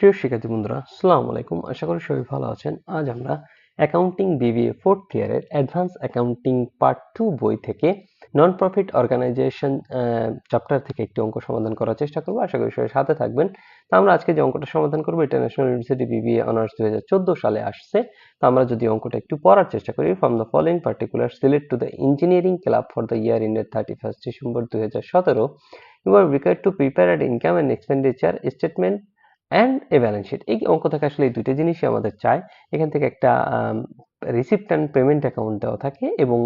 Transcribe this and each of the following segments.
প্রিয় শিক্ষার্থী বন্ধুরা, আসসালামু আলাইকুম। আশা করি সবাই ভালো আছেন। আজ আমরা অ্যাকাউন্টিং বিবিএ 4th ইয়ারের অ্যাডভান্স অ্যাকাউন্টিং পার্ট 2 বই থেকে নন প্রফিট অর্গানাইজেশন চ্যাপ্টার থেকে একটি অঙ্ক সমাধান করার চেষ্টা করব। আশা করি সবাই সাথে থাকবেন। তো আমরা আজকে যে অঙ্কটা সমাধান করব এটা ন্যাশনাল ইউনিভার্সিটি বিবিএ অনার্স 2014 সালে আসছে। তো আমরা যদি অঙ্কটা একটু পড়ার চেষ্টা করি, from the following particular select to the engineering club for the year ended 31st December 2017 you are required to prepare an income and expenditure statement and a balance sheet. এই অঙ্ক থেকে আসলে এই দুইটা জিনিসই আমাদের চাই। এখান থেকে একটা রিসিপ্ট অ্যান্ড পেমেন্ট অ্যাকাউন্ট দেওয়া থাকে এবং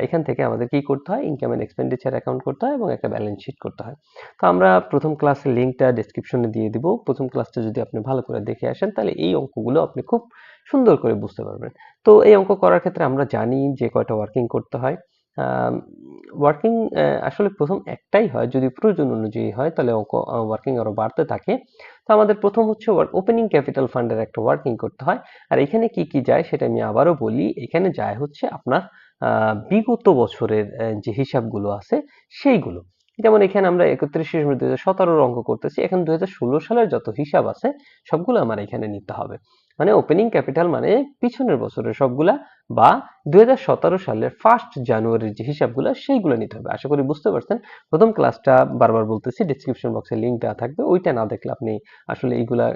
এখান থেকে আমাদের কি করতে হয়, ইনকাম অ্যান্ড এক্সপেন্ডিচার অ্যাকাউন্ট করতে হয় এবং একটা ব্যালেন্স শিট করতে হয়। তো আমরা প্রথম ক্লাসের লিঙ্কটা ডেসক্রিপশনে দিয়ে দিব। প্রথম ক্লাসটা যদি আপনি ভালো করে দেখে আসেন তাহলে এই অঙ্কগুলো আপনি খুব সুন্দর করে বুঝতে পারবেন। তো এই অঙ্ক করার ক্ষেত্রে আমরা জানি যে কয়টা ওয়ার্কিং করতে হয়। ওয়ার্কিং আসলে প্রথম একটাই হয়, যদি প্রয়োজন অনুযায়ী হয় তাহলে অঙ্ক ওয়ার্কিং আরো বাড়তে থাকে। তো আমাদের প্রথম হচ্ছে ওপেনিং ক্যাপিটাল ফান্ডের একটা ওয়ার্কিং করতে হয়। আর এখানে কি কি যায় সেটা আমি আবারও বলি। এখানে যায় হচ্ছে আপনার বিগত বছরের যে হিসাবগুলো আছে সেইগুলো। যেমন এখানে আমরা 31 ডিসেম্বর 2017 অঙ্ক করতেছি। এখন 2016 সালের যত হিসাব আছে সবগুলো আমার এখানে নিতে হবে। মানে ওপেনিং ক্যাপিটাল মানে পিছনের বছরের সবগুলা, বা 2017 সালের 1 জানুয়ারির যে হিসাবগুলো সেইগুলো নিতে হবে। আশা করি বুঝতে পারছেন। প্রথম ক্লাসটা বারবার বলতেছি, ডেসক্রিপশন বক্সে লিঙ্ক দেওয়া থাকবে, ওইটা না দেখলে আপনি আসলে এইগুলা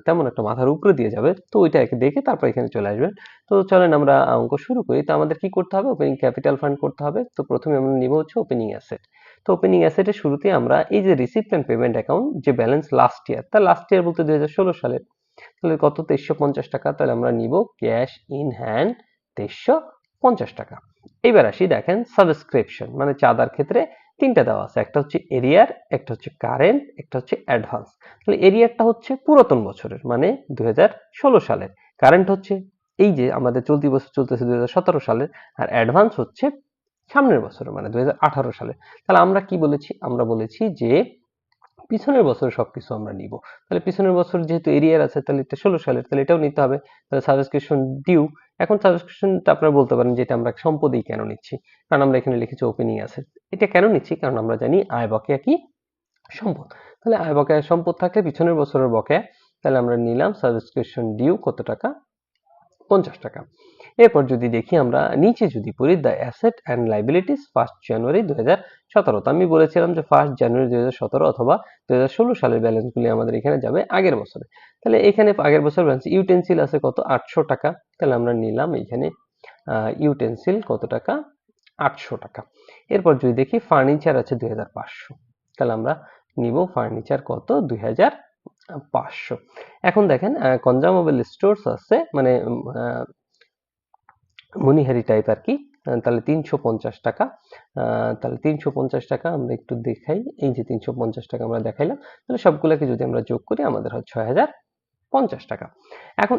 তেমন একটা মাথার উপরে দিয়ে যাবে। তো ওইটা দেখে তারপর এখানে চলে আসবেন। তো চলেন আমরা অঙ্ক শুরু করি। তো আমাদের কি করতে হবে, ওপেনিং ক্যাপিটাল ফান্ড করতে হবে। তো প্রথমে আমরা নিব হচ্ছে ওপেনিং অ্যাসেট। তো ওপেনিং অ্যাসেটের শুরুতে আমরা এই যে রিসিপ্ট অ্যান্ড পেমেন্ট অ্যাকাউন্ট, যে ব্যালেন্স লাস্ট ইয়ার, তা লাস্ট ইয়ার বলতে 2016 সালের, তাহলে কত, 2350 টাকা। তাহলে আমরা নিব ক্যাশ ইন হ্যান্ড 2350 টাকা। এবার আসি, দেখেন সাবস্ক্রিপশন মানে চাঁদার ক্ষেত্রে তিনটা দেওয়া আছে, একটা হচ্ছে এরিয়ার, একটা হচ্ছে কারেন্ট, একটা হচ্ছে অ্যাডভান্স। তাহলে এরিয়ারটা হচ্ছে পুরাতন বছরের মানে 2016 সালের, কারেন্ট হচ্ছে এই যে আমাদের চলতি বছর চলতেছে 2017 সালের, আর অ্যাডভান্স হচ্ছে সামনের বছরের মানে 2018 সালে। তাহলে আমরা কি বলেছি, আমরা বলেছি যে পিছনের বছর সবকিছু আমরা নিব। তাহলে পিছনের বছর যেহেতু এরিয়ার আছে তাহলে এটা 16 সালের, তাহলে এটাও নিতে হবে। তাহলে সাবস্ক্রিপশন ডিউ। এখন সাবস্ক্রিপশনটা আপনারা বলতে পারেন যে এটা আমরা সম্পদেই কেন নিচ্ছি, কারণ আমরা এখানে লিখেছি ওপেনিং আছে। এটা কেন নিচ্ছি, কারণ আমরা জানি আয় বকেয়া কি, সম্পদ। তাহলে আয় বকেয়া সম্পদ থাকলে পিছনের বছরের বকেয়া, তাহলে আমরা নিলাম সাবস্ক্রিপশন ডিউ কত টাকা, 50 টাকা। এরপর যদি দেখি আমরা নিচে যদি পড়ি, দ্য অ্যাসেট অ্যান্ড লাইবিলিটিস 1 জানুয়ারি 2017। তো আমি বলেছিলাম যে 1 জানুয়ারি 2017 অথবা 2016 সালের ব্যালেন্সগুলি আমাদের এখানে যাবে আগের বছরে। তাহলে এখানে আগের বছর ব্যালেন্স, ইউটেন্সিল আছে কত, 800 টাকা। তাহলে আমরা নিলাম এইখানে ইউটেন্সিল কত টাকা, 800 টাকা। এরপর যদি দেখি ফার্নিচার আছে 2500, তাহলে আমরা নিব ফার্নিচার কত, 2500। এখন দেখেন কনজামেবল স্টোরস আছে মানে মনিহারি টাইপ আর কি, তাহলে 350 টাকা। তাহলে 350 টাকা আমরা একটু দেখাই, এই যে 350 টাকা আমরা দেখাইলাম। তাহলে সবগুলোকে যদি আমরা যোগ করি আমাদের হয় 6050 টাকা। এখন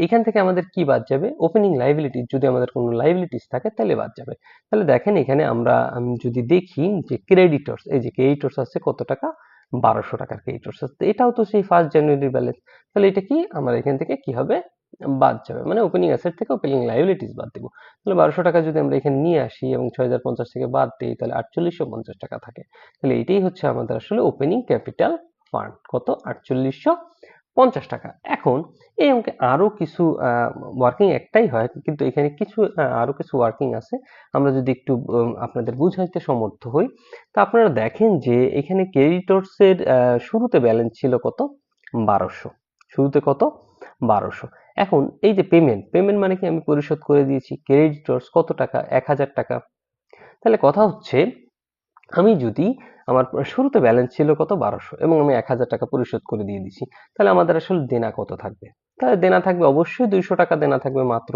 এখান থেকে আমাদের কি বাদ যাবে, ওপেনিং লাইবিলিটি, যদি আমাদের কোনো লাইবিলিটিস থাকে তাহলে বাদ যাবে। তাহলে দেখেন এখানে আমরা যদি দেখি যে ক্রেডিটর্স, এই যে ক্রেডিটর্স আছে কত টাকা, 1200 টাকার ক্রেডিটর্স আছে। এটাও তো সেই 1 জানুয়ারির ব্যালেন্স। তাহলে এটা কি আমার এখান থেকে কি হবে, বাদ যাবে, মানে ওপেনিং অ্যাসেট থেকে ওপেনিং লাইবিলিটিস বাদ দিব। তাহলে 1200 টাকা যদি আমরা এখানে নিয়ে আসি এবং 6050 থেকে বাদ দিই তাহলে 4850 টাকা থাকে। তাহলে এটাই হচ্ছে আমাদের আসলে ওপেনিং ক্যাপিটাল ফান্ড, কত, 4850 টাকা। এখন এই অঙ্কে আরো কিছু ওয়ার্কিং একটাই হয়, কিন্তু এখানে কিছু আরো কিছু ওয়ার্কিং আছে। আমরা যদি একটু আপনাদের বুঝাইতে সমর্থ হই, তা আপনারা দেখেন যে এখানে ক্রেডিটর্স এর শুরুতে ব্যালেন্স ছিল কত, 1200, শুরুতে কত, 1200। এখন এই যে পেমেন্ট, পেমেন্ট মানে কি, আমি পরিশোধ করে দিয়েছি। ক্রেডিটর্স কত টাকা, 1000 টাকা। তাহলে কথা হচ্ছে আমি যদি আমার শুরুতে ব্যালেন্স ছিল কত, 1200, এবং আমি 1000 টাকা পরিশোধ করে দিয়ে দিছি, তাহলে আমাদের আসলে দেনা কত থাকবে, তাহলে দেনা থাকবে অবশ্যই 200 টাকা দেনা থাকবে মাত্র।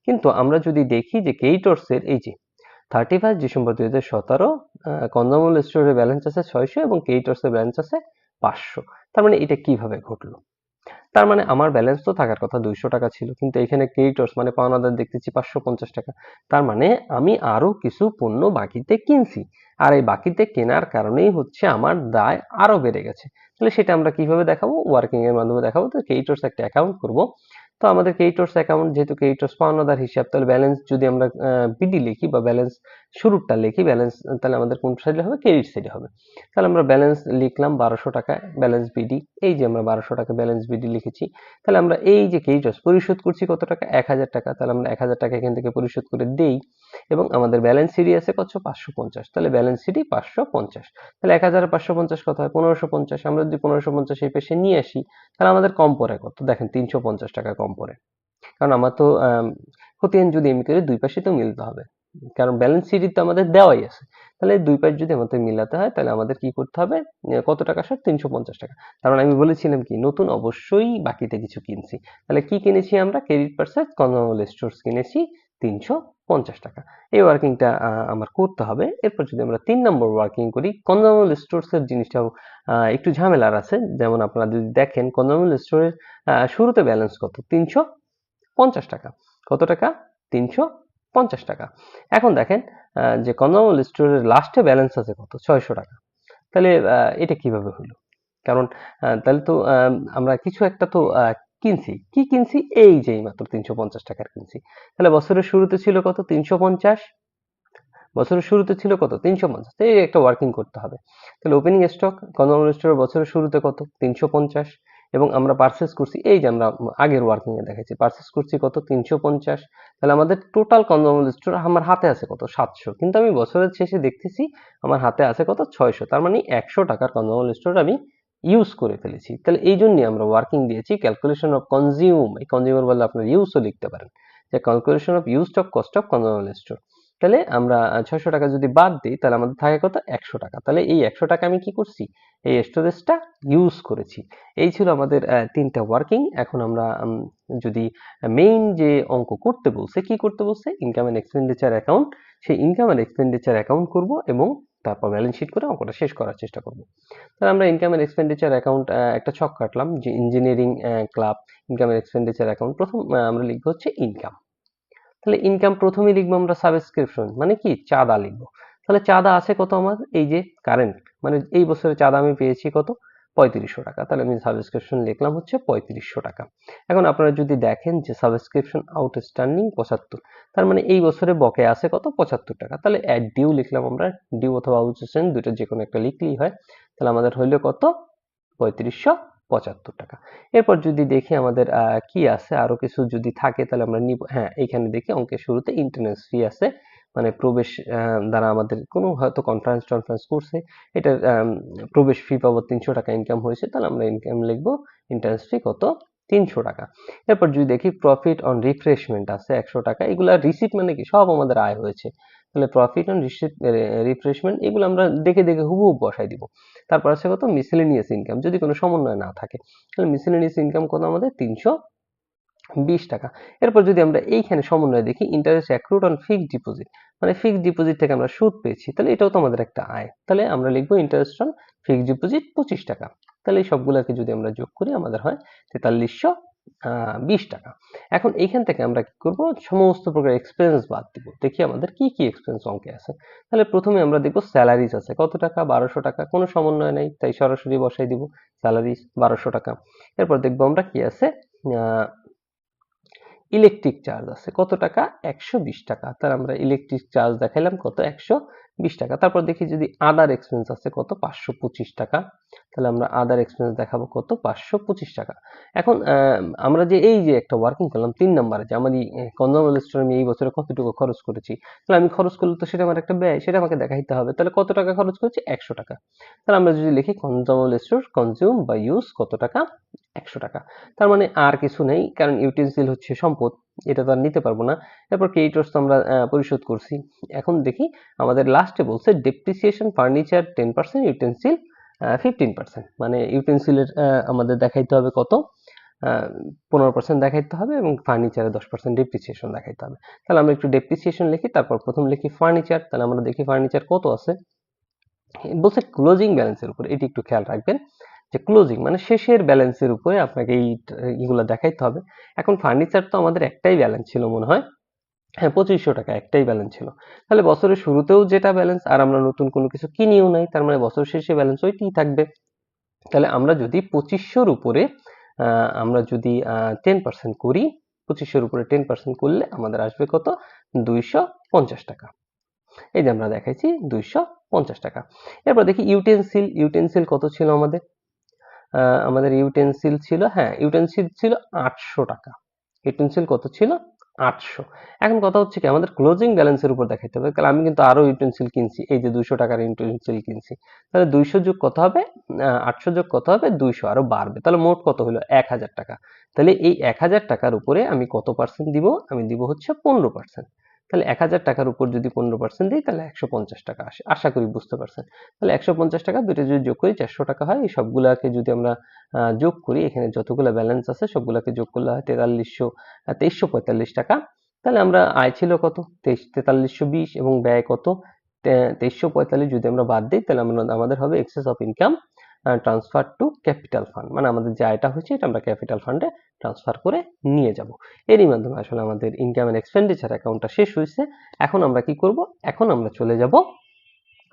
কিন্তু আমরা যদি দেখি যে ক্রেডিটর্স এর এই যে 31 ডিসেম্বর 2017 কনজামেবল স্টোরের ব্যালেন্স আছে 600 এবং ক্রেডিটর্স এর ব্যালেন্স আছে 500। তার মানে এটা কিভাবে ঘটলো, তার মানে আমার ব্যালেন্স তো থাকার কথা 200 টাকা ছিল, কিন্তু এখানে ক্রেডিটর্স মানে পাওনাদার দেখতেছি 550 টাকা। তার মানে আমি আরো কিছু পণ্য বাকিতে কিনছি, আর এই বাকিতে কেনার কারণেই হচ্ছে আমার দায় আরো বেড়ে গেছে। তাহলে সেটা আমরা কিভাবে দেখাবো, ওয়ার্কিং এর মাধ্যমে দেখাবো। তো ক্রেডিটর্স একটা অ্যাকাউন্ট করব, তো আমাদের ক্রেডিটর্স অ্যাকাউন্ট, যেহেতু ক্রেডিটর্স পাওনাদার হিসাব, তাহলে ব্যালেন্স যদি আমরা বিডি লিখি বা ব্যালেন্স শুরুরটা লিখি, ব্যালেন্স তাহলে আমাদের কোন সাইডে হবে, ক্রেডিট সাইডে হবে। তাহলে আমরা ব্যালেন্স লিখলাম 1200 টাকা ব্যালেন্স বিডি, এই যে আমরা 1200 টাকা ব্যালেন্স বিডি লিখেছি। তাহলে আমরা এই যে ক্রেডিটর্স পরিশোধ করছি কত টাকা, 1000 টাকা, তাহলে আমরা 1000 টাকা এখান থেকে পরিশোধ করে দেই। এবং আমাদের ব্যালেন্স সিডি আছে কত, 550, তাহলে ব্যালেন্স সিডি 550, তাহলে 1000-550 কত হয়, 1550। আমরা যদি 1550 এই পেশে নিয়ে আসি, তাহলে আমাদের কম পড়ে কত, দেখেন 350 টাকা কম পড়ে। কারণ আমার তো খতিয়ান যদি এমনি করে দুই পাশে তো মিলতে হবে, কারণ ব্যালেন্স সিডি তো আমাদের দেওয়াই আছে। তাহলে দুই পাশ যদি আমাদের মিলাতে হয়, তাহলে আমাদের কি করতে হবে, কত টাকা আসে, 350 টাকা। তার মানে আমি বলেছিলাম কি, নতুন অবশ্যই বাকিতে কিছু কিনছি। তাহলে কি কিনেছি আমরা, ক্রেডিট পারচেজ কনজিউমাবল স্টোরস কিনেছি 350 টাকা। এই ওয়ার্কিংটা আমার করতে হবে। এরপর যদি আমরা 3 নম্বর ওয়ার্কিং করি, কনজিউমাবল স্টোরস এর জিনিসটাও একটু ঝামেলার আছে। যেমন আপনারা যদি দেখেন, কনজিউমাবল স্টোরের শুরুতে ব্যালেন্স কত, 350 টাকা। কত টাকা, 350 টাকা। এখন দেখেন যে কনজিউমাবল স্টোরের লাস্টে ব্যালেন্স আছে কত, 600 টাকা। তাহলে এটা কিভাবে হলো? কারণ তাহলে তো আমরা কিছু একটা তো কিনছি। কি কিনছি? এই যে এইমাত্র 350 টাকার কিনছি। তাহলে বছরের শুরুতে ছিল কত, 350। বছরের শুরুতে ছিল কত, 350। এই একটা ওয়ার্কিং করতে হবে। তাহলে ওপেনিং স্টক কনজিউমার স্টোরের বছরের শুরুতে কত, 350। এবং আমরা পারচেজ করছি, এই যে আমরা আগের ওয়ার্কিং এ দেখাচ্ছি, পারচেজ করছি কত, 350। তাহলে আমাদের টোটাল কনজিউমার স্টোর আমার হাতে আছে কত, 700, কিন্তু আমি বছরের শেষে দেখতেছি আমার হাতে আছে কত, 600। তার মানে 100 টাকার কনজিউমার স্টোর আমি ইউজ করে ফেলেছি। তাহলে এই জন্যই আমরা ওয়ার্কিং দিয়েছি ক্যালকুলেশন অফ কনজিউম। এই কনজিউমার বলে আপনার ইউজও লিখতে পারেন, যে calculation of use of cost of consumer store. তাহলে আমরা 600 টাকা যদি বাদ দিই, তাহলে আমাদের থাকে কত, 100 টাকা। তাহলে এই 100 টাকা আমি কি করছি, এই স্টোরেজটা ইউজ করেছি। এই ছিল আমাদের 3টা ওয়ার্কিং। এখন আমরা যদি মেইন যে অঙ্ক করতে বলছে, কি করতে বলছে, ইনকাম এন্ড এক্সপেন্ডিচার অ্যাকাউন্ট, সেই ইনকাম এন্ড এক্সপেন্ডিচার অ্যাকাউন্ট করব এবং তারপর ব্যালেন্স শিট করে অঙ্কটা শেষ করার চেষ্টা করব। তাহলে আমরা ইনকাম এন্ড এক্সপেন্ডিচার অ্যাকাউন্ট একটা ছক কাটলাম, যে engineering club income and expenditure account. প্রথম আমরা লিখবো হচ্ছে ইনকাম। তাহলে ইনকাম প্রথমেই লিখবো আমরা সাবস্ক্রিপশন, মানে কি, চাঁদা লিখবো। তাহলে চাঁদা আছে কত আমার, এই যে কারেন্ট, মানে এই বছরে চাঁদা আমি পেয়েছি কত, 3500 টাকা। তাহলে আমি সাবস্ক্রিপশন লিখলাম হচ্ছে 3500 টাকা। এখন আপনারা যদি দেখেন যে সাবস্ক্রিপশন আউটস্ট্যান্ডিং 75, তার মানে এই বছরে বকেয়া আছে কত, 75 টাকা। তাহলে অ্যাড ডিউ লিখলাম আমরা, ডিউ অথবা আউটস্ট্যান্ডিং দুটো যে কোনো একটা লিখলেই হয়। তাহলে আমাদের হইলো কত, 3575 টাকা। এরপর যদি দেখি আমাদের কি আছে, আরো কিছু যদি থাকে তাহলে আমরা নিব। হ্যাঁ, এইখানে দেখি অঙ্কের শুরুতে এন্ট্রান্স ফি আছে, মানে প্রবেশ দ্বারা আমাদের কোনো হয়তো কনফারেন্স করছে, এটার প্রবেশ ফি পাবো 300 টাকা, ইনকাম হয়েছে, তাহলে আমরা ইনকাম লিখবো, এন্ট্রান্স ফি কত, 300 টাকা। এরপর যদি দেখি প্রফিট অন রিফ্রেশমেন্ট আছে 100 টাকা, এগুলা রিসিপ্ট মানে কি, সব আমাদের আয় হয়েছে। তাহলে প্রফিট অন রিফ্রেশমেন্ট এগুলো আমরা দেখে দেখে হুবহু বসাই দিব। তারপর আছে কত, মিসেলেনিয়াস ইনকাম, যদি কোনো সমন্বয় না থাকে, তাহলে মিসেলেনিয়াস ইনকাম কত আমাদের, 320 টাকা। এরপর যদি আমরা এইখানে সমন্বয় দেখি, interest accrued on fixed deposit, মানে ফিক্সড ডিপোজিট থেকে আমরা সুদ পেয়েছি, তাহলে এটাও তো আমাদের একটা আয়। তাহলে আমরা লিখবো ইন্টারেস্ট অন ফিক্সড ডিপোজিট 25 টাকা। তাহলে এই সবগুলোকে যদি আমরা যোগ করি, আমাদের হয় 4320 টাকা। এখন এইখান থেকে আমরা কি করব, সমস্ত প্রকার এক্সপেন্স বাদ দিব, দেখি আমাদের কি কি এক্সপেন্স অঙ্কে আছে। তাহলে প্রথমে আমরা দেখব স্যালারিজ আছে কত টাকা, 1200 টাকা, কোনো সমন্বয় নেই তাই সরাসরি বসাই দিব, স্যালারিজ 1200 টাকা। এরপর দেখবো আমরা কি আছে, ইলেকট্রিক চার্জ আছে কত টাকা, 120 টাকা। তাহলে আমরা ইলেকট্রিক চার্জ দেখাইলাম কত, 120 টাকা। তারপর দেখি যদি আদার এক্সপেন্স আছে কত, 525 টাকা। তাহলে আমরা আদার এক্সপেন্স দেখাবো কত, 525 টাকা। এখন আমরা যে এই যে একটা ওয়ার্কিং করলাম 3 নম্বরে, যে আমার কনজিউমার স্টোরে আমি এই বছরে কতটুকু খরচ করেছি, তাহলে আমি খরচ করলে তো সেটা আমার একটা ব্যয়, সেটা আমাকে দেখাইতে হবে। তাহলে কত টাকা খরচ করেছি, 100 টাকা। তাহলে আমরা যদি লিখি কনজিউমার স্টোর কনজিউম বা ইউজ কত টাকা, 100 টাকা। তার মানে আর কিছু নেই, কারণ ইউটেন্সিল হচ্ছে সম্পদ, এটা তো আর নিতে পারবো না। এরপর ক্রেডিটর্স তো আমরা পরিশোধ করছি। এখন দেখি আমাদের লাস্টে বলছে ডেপ্রিসিয়েশন ফার্নিচার 10%, ইউটেন্সিল 15%, মানে ইউটেন্সিলের আমাদের দেখাইতে হবে কত, 15% দেখাইতে হবে এবং ফার্নিচারে 10% ডেপ্রিসিয়েশন দেখাইতে হবে। তাহলে আমরা একটু ডেপ্রিসিয়েশন লিখি, তারপর প্রথম লিখি ফার্নিচার। তাহলে আমরা দেখি ফার্নিচার কত আছে, বলছে ক্লোজিং ব্যালেন্সের উপর, এটি একটু খেয়াল রাখবেন, যে ক্লোজিং মানে শেষের ব্যালেন্সের উপরে আপনাকে এইগুলো দেখাইতে হবে। এখন ফার্নিচার তো আমাদের একটাই ব্যালেন্স ছিল মনে হয়, হ্যাঁ 2500 টাকা একটাই ব্যালেন্স ছিল। তাহলে বছরের শুরুতেও যেটা ব্যালেন্স, আর আমরা নতুন কোনো কিছু কিনিও নাই, তার মানে বছর শেষে ব্যালেন্স ওইটাই থাকবে। তাহলে আমরা যদি 2500-র উপরে আমরা যদি 10% করি, 2500-এর উপরে 10% করলে আমাদের আসবে কত? 250 টাকা। এই যে আমরা দেখাইছি 250 টাকা। এরপর দেখি ইউটেনসিল কত ছিল আমাদের? আমাদের ইউটেনসিল ছিল, হ্যাঁ, ইউটেনসিল ছিল 800 টাকা। ইউটেনসিল কত ছিল? 800। এখন কথা হচ্ছে কি, আমাদের ক্লোজিং ব্যালেন্সের উপর দেখাইতে হবে। তাহলে আমি কিন্তু আরো ইউটেনসিল কিনছি, এই যে 200 টাকার ইউটেনসিল কিনছি। তাহলে 200 যোগ কত হবে? 800 যোগ কত হবে? 200, আরো বাড়বে। তাহলে মোট কত হলো? 1000 টাকা। তাহলে এই 1000 টাকার উপরে আমি কত পার্সেন্ট দিব? আমি দিব হচ্ছে 15%। তাহলে 1000 টাকার উপর যদি 15% দিই তাহলে 150 টাকা আসে। আশা করি বুঝতে পারছেন। তাহলে 150 টাকা, দুইটা যদি যোগ করি 400 টাকা হয়। এই সবগুলাকে যদি আমরা যোগ করি, এখানে যতগুলো ব্যালেন্স আছে সবগুলাকে যোগ করলে হয় 2345 টাকা। তাহলে আমরা আয় ছিল কত? 4320 এবং ব্যয় কত? 2345। যদি আমরা বাদ দিই তাহলে আমাদের হবে access of income transfer to capital fund, মানে আমাদের যে আয়টা হয়েছে এটা আমরা ক্যাপিটাল ফান্ডে ট্রান্সফার করে নিয়ে যাব। এরই মাধ্যমে আসলে আমাদের ইনকাম এন্ড এক্সপেন্ডিচার অ্যাকাউন্টটা শেষ হয়েছে। এখন আমরা কি করব? এখন আমরা চলে যাব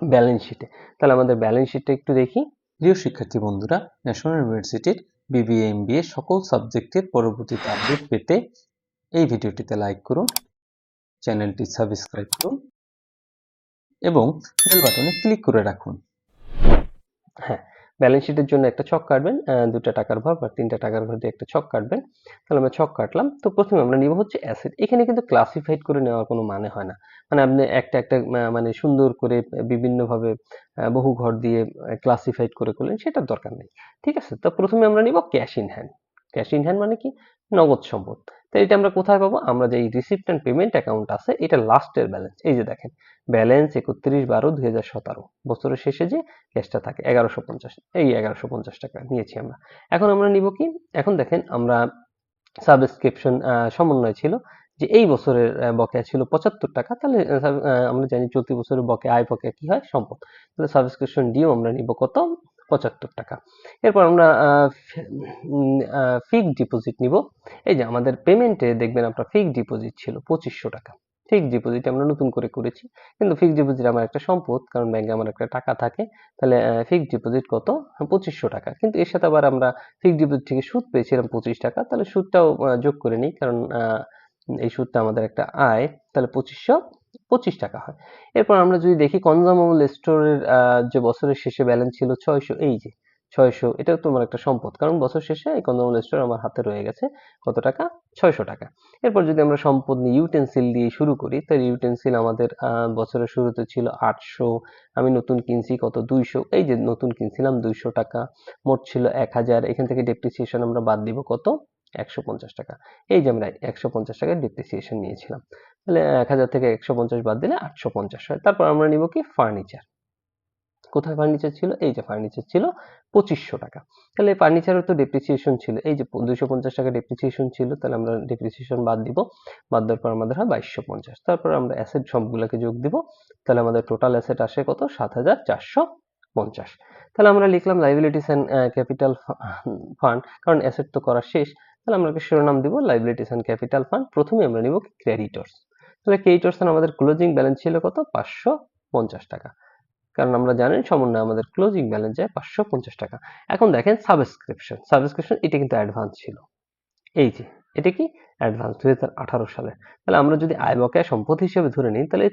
ব্যালেন্স শিটে। তাহলে আমাদের ব্যালেন্স শিটটা একটু দেখি। প্রিয় শিক্ষার্থী বন্ধুরা, ন্যাশনাল ইউনিভার্সিটির বিবিএ এমবিএ সকল সাবজেক্টের পরবর্তীতে আপডেট পেতে এই ভিডিওটিতে লাইক করুন, চ্যানেলটি সাবস্ক্রাইব করুন এবং বেল বাটনে ক্লিক করে রাখুন। হ্যাঁ, ব্যালেন্স শিটের জন্য একটা ছক কাটবেন, 2টা টাকার ঘর বা 3টা টাকার ঘর দিয়ে একটা ছক কাটবেন। তাহলে আমরা ছক কাটলাম। তো প্রথমে আমরা নিব হচ্ছে অ্যাসেট। এখানে কিন্তু ক্লাসিফাইড করে নেওয়ার কোনো মানে হয় না। মানে আপনি একটা মানে সুন্দর করে বিভিন্নভাবে বহু ঘর দিয়ে ক্লাসিফাইড করে করলেন, সেটার দরকার নেই। ঠিক আছে? তো প্রথমে আমরা নিব cash in hand. Cash in hand মানে কি? নগদ সম্পদ। তো এটা আমরা কোথায় পাবো? আমরা যে রিসিপ্ট এন্ড পেমেন্ট অ্যাকাউন্ট আছে, এটা লাস্টের ব্যালেন্স। এই যে দেখেন, ব্যালেন্স 31/12/2017, বছরের শেষে যে ক্যাশটা থাকে 1150, এই 1150 টাকা নিয়েছি আমরা। এখন আমরা নিব কি? এখন দেখেন, আমরা সাবস্ক্রিপশন সমন্বয় ছিল যে এই বছরের বকেয়া ছিল 75 টাকা। তাহলে আমরা জানি চলতি বছরের বকেয়া, আয় বকেয়া কি হয়? সম্পদ। তাহলে সাবস্ক্রিপশন ডিউ আমরা নিব কত? 75 টাকা। এরপর আমরা ফিক্সড ডিপোজিট নিব। এই যে আমাদের পেমেন্টে দেখবেন আপনার ফিক্সড ডিপোজিট ছিল 2500 টাকা। ফিক্সড ডিপোজিট আমরা নতুন করে করেছি, কিন্তু ফিক্সড ডিপোজিট আমার একটা সম্পদ, কারণ ব্যাংকে আমার একটা টাকা থাকে। তাহলে ফিক্সড ডিপোজিট কত? 2500 টাকা। কিন্তু এর সাথে আবার আমরা ফিক্সড ডিপোজিট থেকে সুদ পেয়েছিলাম 25 টাকা। তাহলে সুদটাও যোগ করে নিই, কারণ এই সুদটা আমাদের একটা আয়। তাহলে 2525 টাকা হয়। এরপর আমরা যদি দেখি কনজামেবল স্টোরের যে বছরের শেষে ব্যালেন্স ছিল 600, এই যে 600, এটাও তো আমার একটা সম্পদ, কারণ বছর শেষে এই কনজামেবল স্টোর আমার হাতে রয়ে গেছে কত টাকা? 600 টাকা। এরপর যদি আমরা সম্পদ নিয়ে ইউটেনসিল দিয়ে শুরু করি, তাহলে ইউটেনসিল আমাদের বছরের শুরুতে ছিল 800, আমি নতুন কিনছি কত? 200, এই যে নতুন কিনছিলাম 200 টাকা, মোট ছিল 1000। এখান থেকে ডেপ্রিসিয়েশন আমরা বাদ দিব কত? 150 টাকা। এই যে আমরা 150 টাকার ডেপ্রিসিয়েশন নিয়েছিলাম। তাহলে 1000 থেকে 150 বাদ দিলে 850 হয়। তারপর আমরা নিব কি? ফার্নিচার। কোথায় ফার্নিচার ছিল? এই যে ফার্নিচার ছিল 2500 টাকা। তাহলে ফার্নিচারের তো ডেপ্রিসিয়েশন ছিল, এই যে 250 টাকা ডেপ্রিসিয়েশন ছিল। তাহলে আমরা ডেপ্রিসিয়েশন বাদ দিব। বাদ দেওয়ার পর আমাদের হয় 2250। তারপর আমরা অ্যাসেট সবগুলোকে যোগ দিব। তাহলে আমাদের টোটাল অ্যাসেট আসে কত? 7450। তাহলে আমরা লিখলাম লাইবিলিটিস এন্ড ক্যাপিটাল ফান্ড, কারণ অ্যাসেট তো করা শেষ। তাহলে আমরা শিরোনাম দিব লাইবিলিটিস এন্ড ক্যাপিটাল ফান্ড। প্রথমে আমরা নিব ক্রেডিটর্স। তাহলে ক্রেডিটর্স আমাদের ক্লোজিং ব্যালেন্স ছিল কত? 550 টাকা। কারণ আমরা জানি সমন্বয়ে আমাদের ক্লোজিং ব্যালেন্স যায় 550 টাকা। এখন দেখেন সাবস্ক্রিপশন। সাবস্ক্রিপশন এটা কিন্তু অ্যাডভান্স ছিল। এই যে এটা কি? অ্যাডভান্স 2018 সালে। তাহলে আমরা যদি আয় বকেয়া সম্পদ হিসেবে ধরে নিই, তাহলে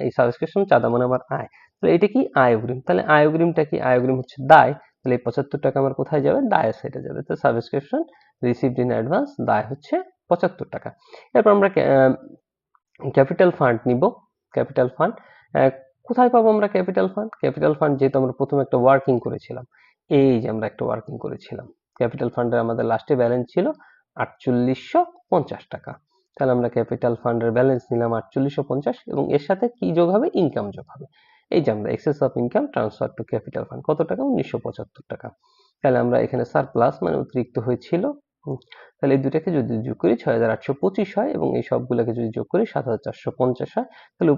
এই সাবস্ক্রিপশন চাঁদা মানে আমার আয়। তাহলে এটা কি? আয় অগ্রিম। তাহলে আয় অগ্রিমটা কি? আয় অগ্রিম হচ্ছে দায়। তাহলে এই 75 টাকা আমার কোথায় যাবে? দায়ের সাইডে যাবে। তো সাবস্ক্রিপশন রিসিভড ইন অ্যাডভান্স, দায় হচ্ছে 75 টাকা। এরপর আমরা ক্যাপিটাল ফান্ড নিব। ক্যাপিটাল ফান্ড কোথায় পাবো আমরা ক্যাপিটাল ফান্ড? ক্যাপিটাল ফান্ড যেহেতু আমরা প্রথমে একটা ওয়ার্কিং করেছিলাম, এই যে আমরা একটা ওয়ার্কিং করেছিলাম, ক্যাপিটাল ফান্ডের আমাদের লাস্টে ব্যালেন্স ছিল 4850 টাকা। তাহলে আমরা ক্যাপিটাল ফান্ডের ব্যালেন্স নিলাম 4850, এবং এর সাথে কি যোগ হবে? ইনকাম যোগ হবে। এই যে আমরা access of income transfer to capital fund, কত টাকা? 1975 টাকা। তাহলে আমরা এখানে সারপ্লাস মানে অতিরিক্ত হয়েছিল। তাহলে এই দুটাকে যদি যোগ করি 6825 হয়, এবং এই সবগুলোকে যদি যোগ করি 7450 হয়। তাহলে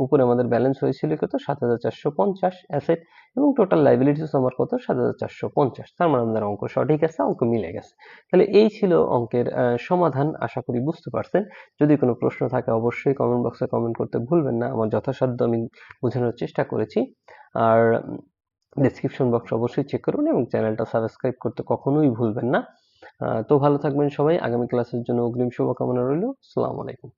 উপরে আমাদের ব্যালেন্স হয়েছিল কত? 7450 অ্যাসেট, এবং টোটাল লাইবিলিটিস আমার কত? 7450। তার মানে আমাদের অঙ্ক সঠিক আছে, অঙ্ক মিলে গেছে। তাহলে এই ছিল অঙ্কের সমাধান। আশা করি বুঝতে পারছেন। যদি কোনো প্রশ্ন থাকে অবশ্যই কমেন্ট বক্সে কমেন্ট করতে ভুলবেন না। আমার যথাসাধ্য আমি বোঝানোর চেষ্টা করেছি। আর ডেসক্রিপশন বক্স অবশ্যই চেক করুন, এবং চ্যানেলটা সাবস্ক্রাইব করতে কখনোই ভুলবেন না। তো ভালো থাকবেন সবাই। আগামী ক্লাসের জন্য অগ্রিম শুভকামনা রইল। আসসালামু আলাইকুম।